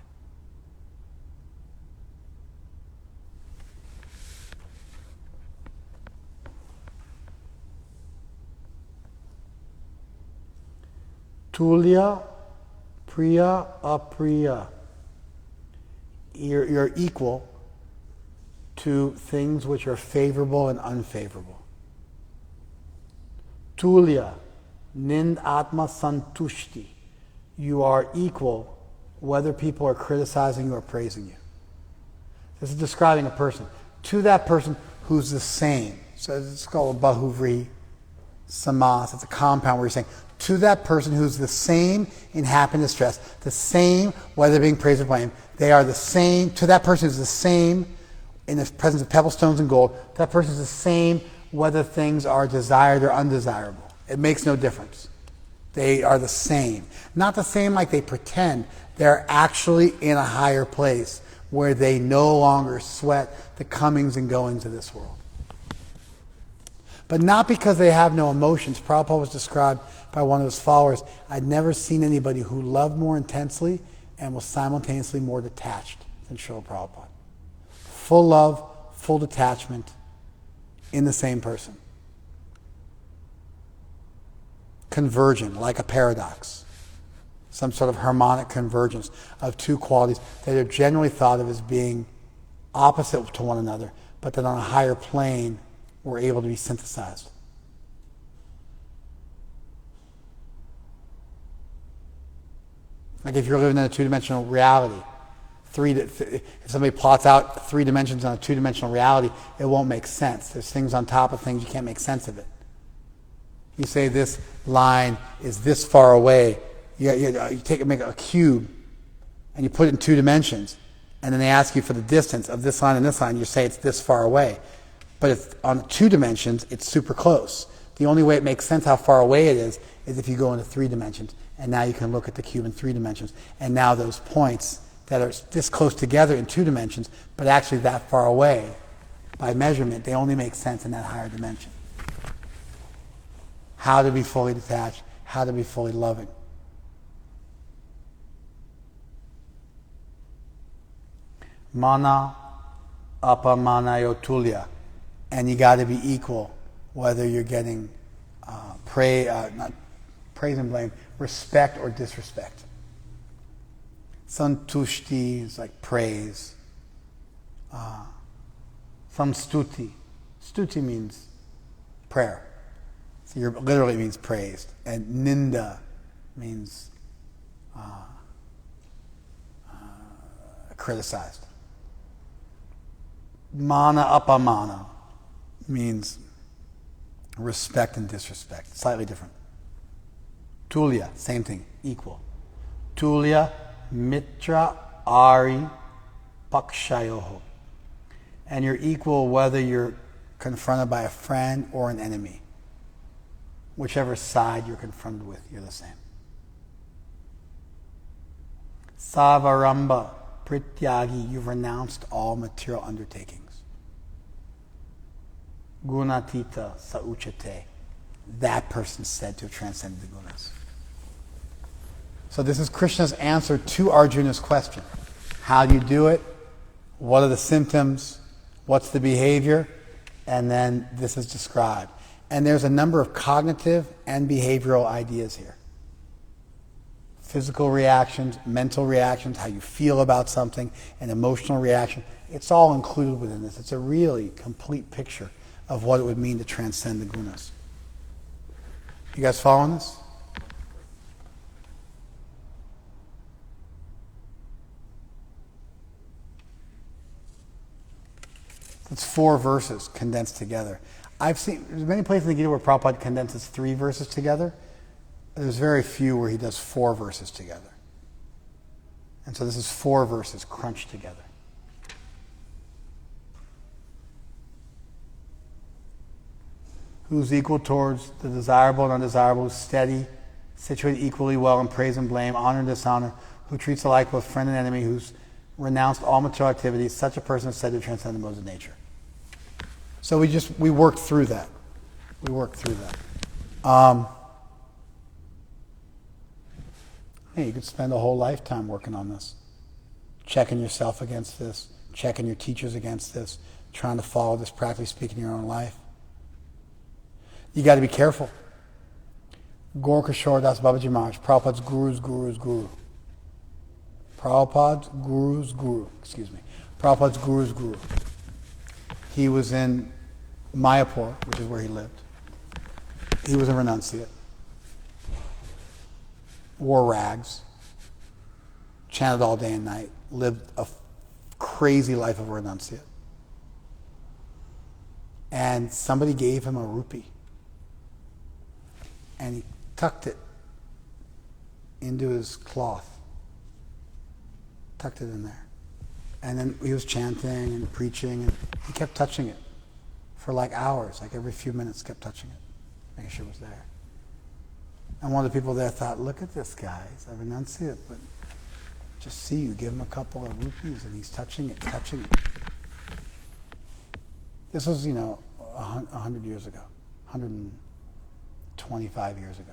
Tulya, priya, apriya. You're equal to things which are favorable and unfavorable. Tulya, nind atma santushti. You are equal whether people are criticizing you or praising you. This is describing a person. To that person who's the same. So it's called a bahuvri samas. It's a compound where you're saying, to that person who's the same in happiness, stress, the same whether being praised or blamed, they are the same. To that person who's the same in the presence of pebble stones and gold, that person is the same whether things are desired or undesirable. It makes no difference. They are the same. Not the same like they pretend. They're actually in a higher place where they no longer sweat the comings and goings of this world. But not because they have no emotions. Prabhupada was described by one of his followers, I'd never seen anybody who loved more intensely and was simultaneously more detached than Srila Prabhupada. Full love, full detachment in the same person. Convergent, like a paradox. Some sort of harmonic convergence of two qualities that are generally thought of as being opposite to one another, but that on a higher plane were able to be synthesized. Like if you're living in a two-dimensional reality, if somebody plots out 3 dimensions on a two-dimensional reality, it won't make sense. There's things on top of things, you can't make sense of it. You say this line is this far away. You make a cube and you put it in 2 dimensions, and then they ask you for the distance of this line and this line. You say it's this far away, but if on 2 dimensions, it's super close. The only way it makes sense how far away it is if you go into 3 dimensions, and now you can look at the cube in 3 dimensions, and now those points that are this close together in 2 dimensions, but actually that far away by measurement, they only make sense in that higher dimension. How to be fully detached, how to be fully loving. Mana apamanayo tulya. And you got to be equal, whether you're getting not praise and blame, respect or disrespect. Santushti is like praise. Samstuti. Stuti means prayer. So literally means praised. And ninda means criticized. Mana apamana means respect and disrespect. Slightly different. Tulya, same thing, equal. Tulya mitra ari pakshayoho. And you're equal whether you're confronted by a friend or an enemy. Whichever side you're confronted with, you're the same. Savaramba prityagi, you've renounced all material undertakings. Gunatita sauchate. That person's said to have transcended the gunas. So this is Krishna's answer to Arjuna's question. How do you do it? What are the symptoms? What's the behavior? And then this is described. And there's a number of cognitive and behavioral ideas here. Physical reactions, mental reactions, how you feel about something, an emotional reaction. It's all included within this. It's a really complete picture of what it would mean to transcend the gunas. You guys following this? It's 4 verses condensed together. There's many places in the Gita where Prabhupada condenses 3 verses together. There's very few where he does 4 verses together. And so this is 4 verses crunched together. who's equal towards the desirable and undesirable, who's steady, situated equally well in praise and blame, honor and dishonor, who treats alike both friend and enemy, who's renounced all material activities. Such a person is said to transcend the modes of nature. So we worked through that. We worked through that. Hey, you could spend a whole lifetime working on this, checking yourself against this, checking your teachers against this, trying to follow this, practically speaking, in your own life. You got to be careful. Gaura Kishore Das Babaji Maharaj, Prabhupada's guru's guru's guru. Prabhupada's guru's guru, Prabhupada's guru's guru. He was in Mayapur, which is where he lived. He was a renunciate. Wore rags. Chanted all day and night. Lived a crazy life of a renunciate. And somebody gave him a rupee. And he tucked it into his cloth. Tucked it in there. And then he was chanting and preaching, and he kept touching it for like hours, like every few minutes kept touching it, making sure it was there. And one of the people there thought, look at this guy, he's a renunciate, but just see, you give him a couple of rupees and he's touching it. This was, 100 years ago, 125 years ago.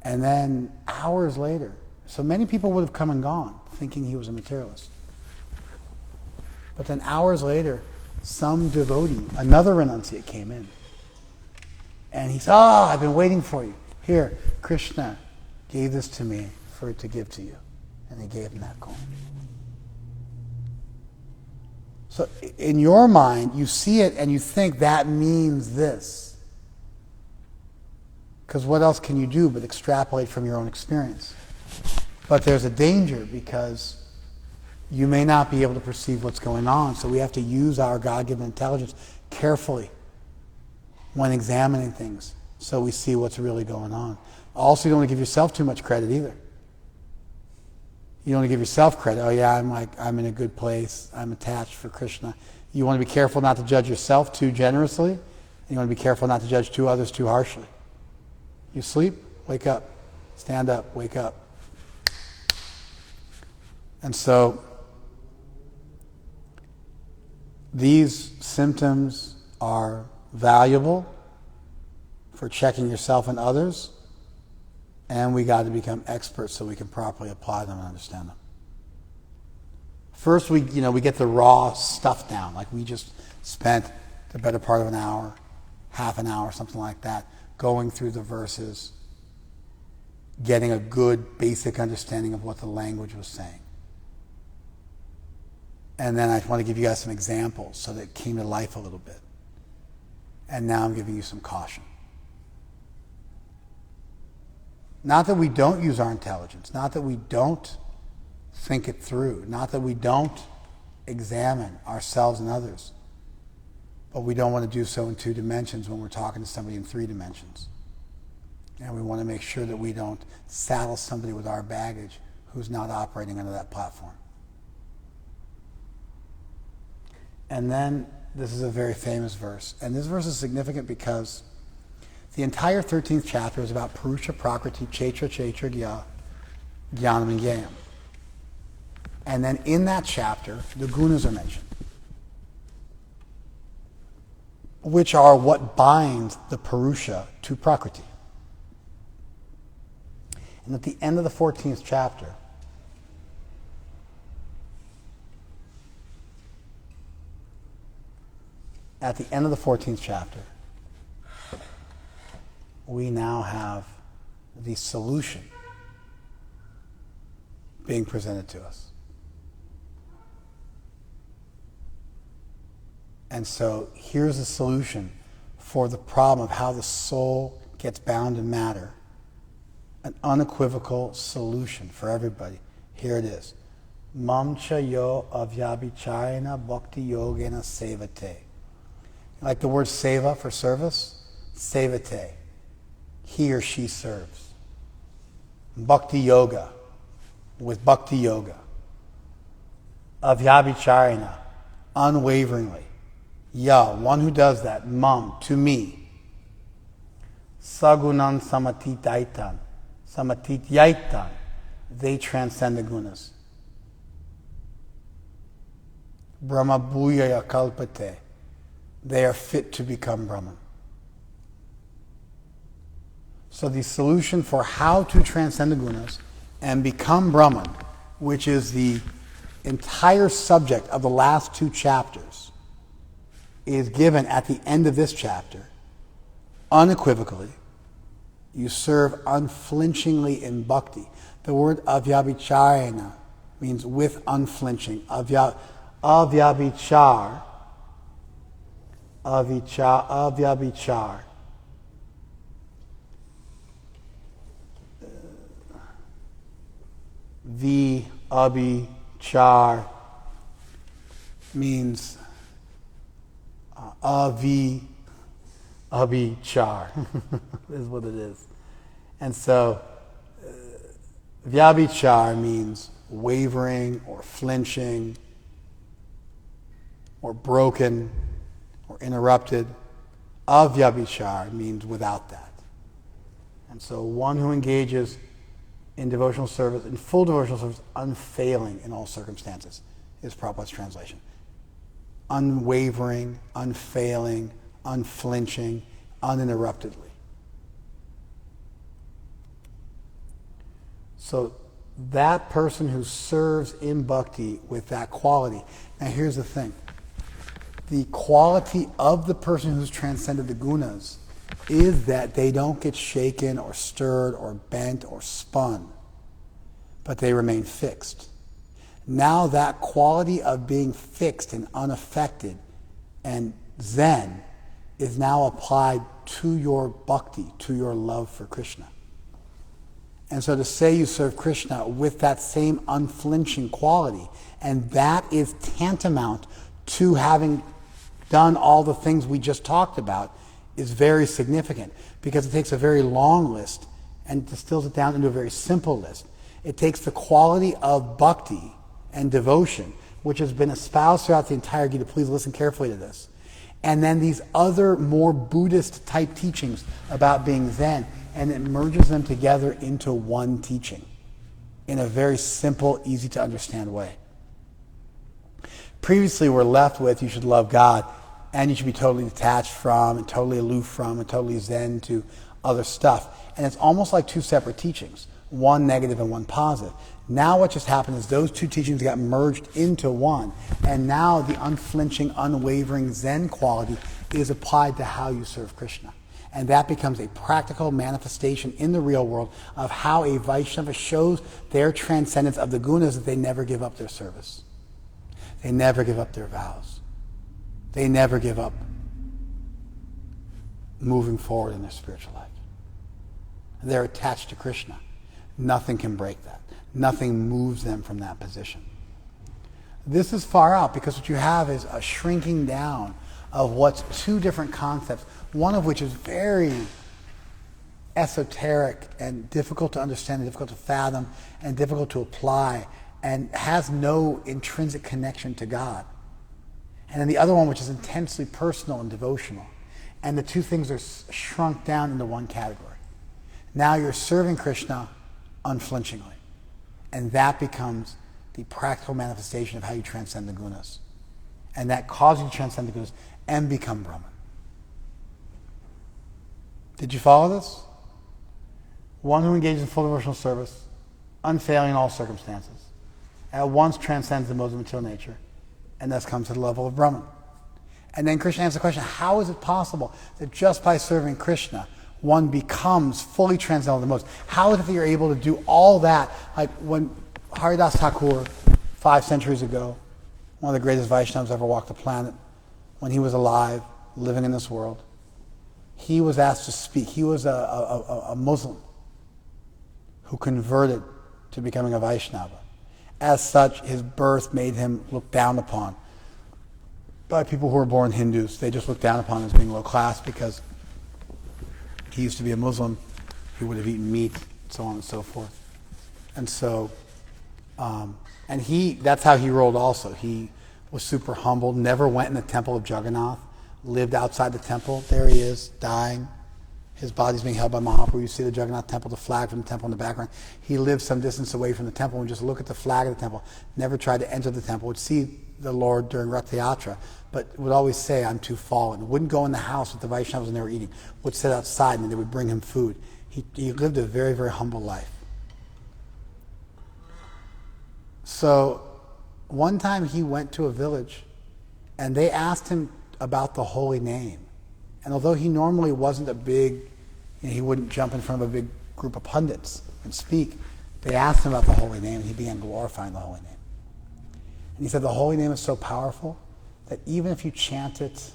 And then hours later, so many people would have come and gone thinking he was a materialist. But then hours later, some devotee, another renunciate, came in. And he said, I've been waiting for you. Here, Krsna gave this to me for it to give to you. And he gave him that coin. So in your mind, you see it and you think that means this. Because what else can you do but extrapolate from your own experience? But there's a danger because you may not be able to perceive what's going on. So we have to use our God-given intelligence carefully when examining things so we see what's really going on. Also, you don't want to give yourself too much credit either. You don't want to give yourself credit. Oh yeah, I'm in a good place. I'm attached for Krsna. You want to be careful not to judge yourself too generously. And you want to be careful not to judge others too harshly. You sleep, wake up. Stand up, wake up. And so these symptoms are valuable for checking yourself and others, and we got to become experts so we can properly apply them and understand them. First, we get the raw stuff down, like we just spent the better part of an hour, half an hour, something like that, going through the verses, getting a good basic understanding of what the language was saying. And then I want to give you guys some examples so that it came to life a little bit. And now I'm giving you some caution. Not that we don't use our intelligence, not that we don't think it through, not that we don't examine ourselves and others, but we don't want to do so in 2 dimensions when we're talking to somebody in 3 dimensions. And we want to make sure that we don't saddle somebody with our baggage who's not operating under that platform. And then, this is a very famous verse. And this verse is significant because the entire 13th chapter is about Purusha, Prakriti, Chaitra, Gya, Jnanam, and Gyayam. And then in that chapter, the gunas are mentioned, which are what binds the Purusha to Prakriti. And at the end of the 14th chapter, we now have the solution being presented to us. And so here's a solution for the problem of how the soul gets bound in matter. An unequivocal solution for everybody. Here it is. Mamcha yo avyabhichayana bhakti yogena sevate. Like the word seva for service, sevate. He or she serves. Bhakti yoga, with bhakti yoga. Avyabhicharana, unwaveringly. Ya, one who does that, mam, to me. Sagunan samatityaitan, they transcend the gunas. Brahma bhuyaya kalpate, they are fit to become Brahman. So the solution for how to transcend the gunas and become Brahman, which is the entire subject of the last two chapters, is given at the end of this chapter, unequivocally. You serve unflinchingly in bhakti. The word avyabhicharena means with unflinching. Avyabhichar. Abhichar means abhichar is what it is. And so vyabhichar means wavering or flinching or broken or interrupted. Avyabhichar means without that. And so one who engages in devotional service, in full devotional service, unfailing in all circumstances, is Prabhupada's translation. Unwavering, unfailing, unflinching, uninterruptedly. So that person who serves in bhakti with that quality. Now here's the thing. The quality of the person who's transcended the gunas is that they don't get shaken or stirred or bent or spun, but they remain fixed. Now that quality of being fixed and unaffected and Zen is now applied to your bhakti, to your love for Krishna. And so to say you serve Krishna with that same unflinching quality, and that is tantamount to having done all the things we just talked about, is very significant, because it takes a very long list and distills it down into a very simple list. It takes the quality of bhakti and devotion, which has been espoused throughout the entire Gita. Please listen carefully to this. And then these other more Buddhist type teachings about being Zen, and it merges them together into one teaching in a very simple, easy to understand way. Previously we're left with you should love God and you should be totally detached from and totally aloof from and totally Zen to other stuff. And it's almost like two separate teachings, one negative and one positive. Now what just happened is those two teachings got merged into one, and now the unflinching, unwavering Zen quality is applied to how you serve Krishna. And that becomes a practical manifestation in the real world of how a Vaishnava shows their transcendence of the gunas, that they never give up their service. They never give up their vows. They never give up moving forward in their spiritual life. They're attached to Krishna. Nothing can break that. Nothing moves them from that position. This is far out because what you have is a shrinking down of what's two different concepts, one of which is very esoteric and difficult to understand, and difficult to fathom, and difficult to apply, and has no intrinsic connection to God. And then the other one, which is intensely personal and devotional. And the two things are shrunk down into one category. Now you're serving Krishna unflinchingly. And that becomes the practical manifestation of how you transcend the gunas. And that causes you to transcend the gunas and become Brahman. Did you follow this? One who engages in full devotional service, unfailing in all circumstances, at once transcends the modes of material nature, and thus comes to the level of Brahman. And then Krishna answers the question, how is it possible that just by serving Krishna, one becomes fully transcendental of the modes? How is it that you're able to do all that? Like when Haridas Thakur, 5 centuries ago, one of the greatest Vaishnavas ever walked the planet, when he was alive, living in this world, he was asked to speak. He was a Muslim who converted to becoming a Vaishnava. As such, his birth made him looked down upon by people who were born Hindus. They just looked down upon him as being low class because he used to be a Muslim. He would have eaten meat, so on and so forth. And so, that's how he rolled also. He was super humble, never went in the temple of Jagannath, lived outside the temple. There he is, dying. His body's being held by Mahaprabhu. You see the Jagannath temple, the flag from the temple in the background. He lived some distance away from the temple and just look at the flag of the temple. Never tried to enter the temple. Would see the Lord during Rath Yatra, but would always say, I'm too fallen. Wouldn't go in the house with the Vaishnavas when they were eating. Would sit outside and they would bring him food. He lived a very, very humble life. So one time he went to a village and they asked him about the holy name. And although he normally wasn't a big, he wouldn't jump in front of a big group of pundits and speak, they asked him about the holy name and he began glorifying the holy name. And he said the holy name is so powerful that even if you chant it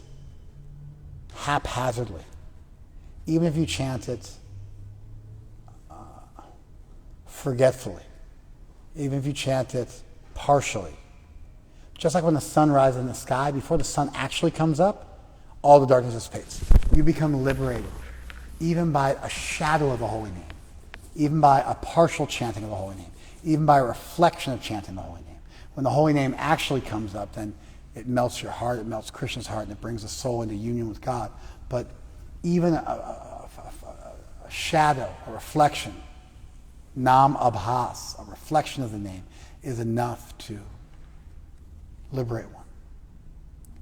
haphazardly, even if you chant it forgetfully, even if you chant it partially, just like when the sun rises in the sky, before the sun actually comes up, all the darkness dissipates. You become liberated, even by a shadow of the holy name, even by a partial chanting of the holy name, even by a reflection of chanting the holy name. When the holy name actually comes up, then it melts your heart, it melts Krishna's heart, and it brings the soul into union with God. But even a shadow, a reflection, nam abhas, a reflection of the name, is enough to liberate one.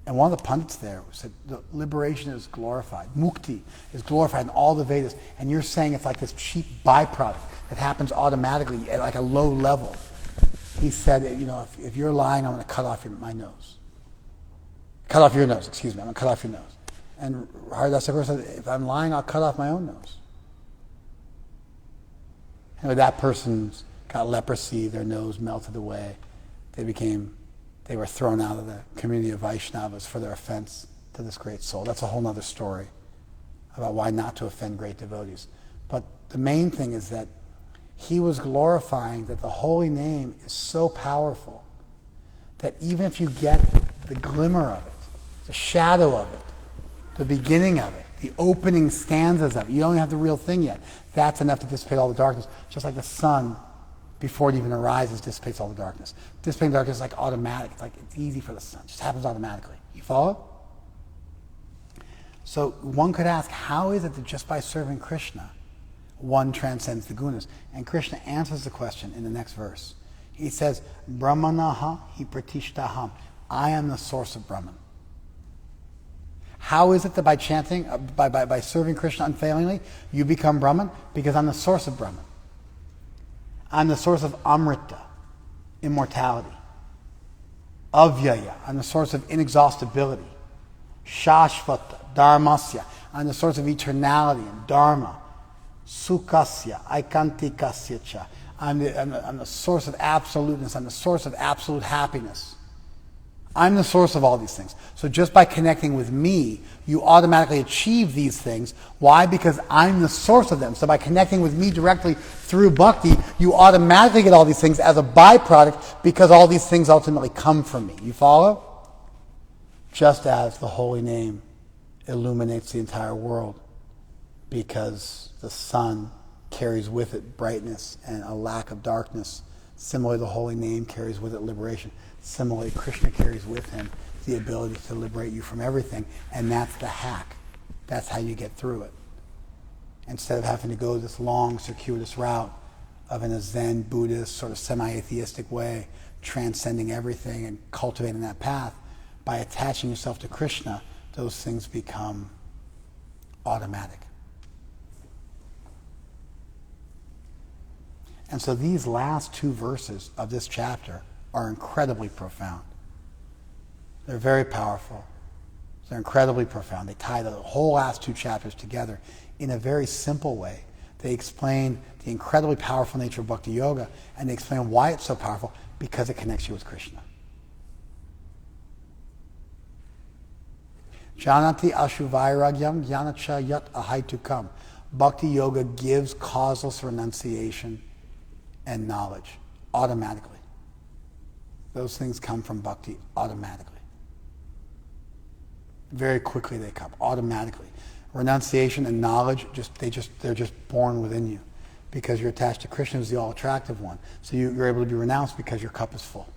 And one of the pundits there said, the liberation is glorified. Mukti is glorified in all the Vedas. And you're saying it's like this cheap byproduct that happens automatically at like a low level. He said, if you're lying, I'm going to cut off my nose. Cut off your nose, excuse me. I'm going to cut off your nose. And Haridas Thakur said, if I'm lying, I'll cut off my own nose. That person's got leprosy, their nose melted away. They were thrown out of the community of Vaishnavas for their offense to this great soul. That's a whole other story about why not to offend great devotees. But the main thing is that he was glorifying that the holy name is so powerful that even if you get the glimmer of it, the shadow of it, the beginning of it, the opening stanzas of it, you don't have the real thing yet, that's enough to dissipate all the darkness, just like the sun before it even arises, dissipates all the darkness. Dissipating darkness is like automatic. It's easy for the sun. It just happens automatically. You follow? So one could ask, how is it that just by serving Krishna, one transcends the gunas? And Krishna answers the question in the next verse. He says, Brahmanaha hi pratishtaham. I am the source of Brahman. How is it that by chanting, by serving Krishna unfailingly, you become Brahman? Because I'm the source of Brahman. I'm the source of Amrita, immortality. Avyaya, I'm the source of inexhaustibility. Shashvata, dharmasya, I'm the source of eternality and dharma. Sukhasya, aikantikasya cha, I'm the source of absoluteness, I'm the source of absolute happiness. I'm the source of all these things. So just by connecting with me, you automatically achieve these things. Why? Because I'm the source of them. So by connecting with me directly through bhakti, you automatically get all these things as a byproduct because all these things ultimately come from me. You follow? Just as the holy name illuminates the entire world because the sun carries with it brightness and a lack of darkness. Similarly, the holy name carries with it liberation. Similarly, Krishna carries with him the ability to liberate you from everything, and that's the hack. That's how you get through it. Instead of having to go this long, circuitous route of in a Zen, Buddhist, sort of semi-atheistic way, transcending everything and cultivating that path, by attaching yourself to Krishna, those things become automatic. And so these last two verses of this chapter are incredibly profound. They're very powerful. They're incredibly profound. They tie the whole last two chapters together in a very simple way. They explain the incredibly powerful nature of Bhakti Yoga, and they explain why it's so powerful, because it connects you with Krishna. Janati ashuvairagyam jnanacha yat ahaitukam. Bhakti Yoga gives causeless renunciation and knowledge automatically. Those things come from bhakti automatically. Very quickly they come, automatically. Renunciation and knowledge, they're just born within you because you're attached to Krishna, who's the all-attractive one. So you're able to be renounced because your cup is full.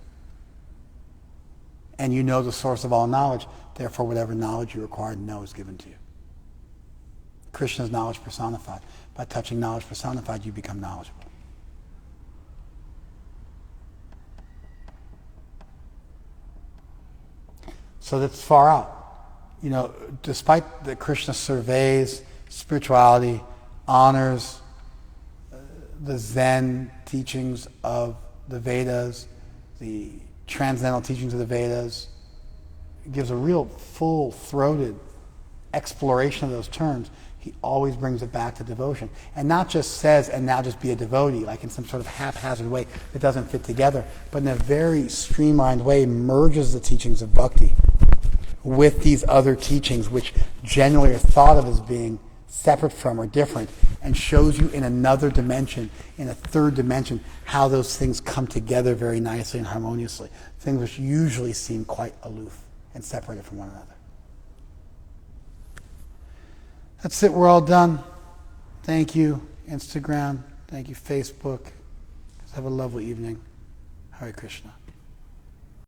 And you know the source of all knowledge. Therefore, whatever knowledge you require to know is given to you. Krishna is knowledge personified. By touching knowledge personified, you become knowledgeable. So that's far out. You know, despite that Krishna surveys spirituality, honors the Zen teachings of the Vedas, the transcendental teachings of the Vedas, gives a real full-throated exploration of those terms, he always brings it back to devotion. And not just says, and now just be a devotee, like in some sort of haphazard way that doesn't fit together, but in a very streamlined way merges the teachings of bhakti with these other teachings, which generally are thought of as being separate from or different, and shows you in another dimension, in a third dimension, how those things come together very nicely and harmoniously. Things which usually seem quite aloof and separated from one another. That's it, we're all done. Thank you, Instagram. Thank you, Facebook. Have a lovely evening. Hare Krishna.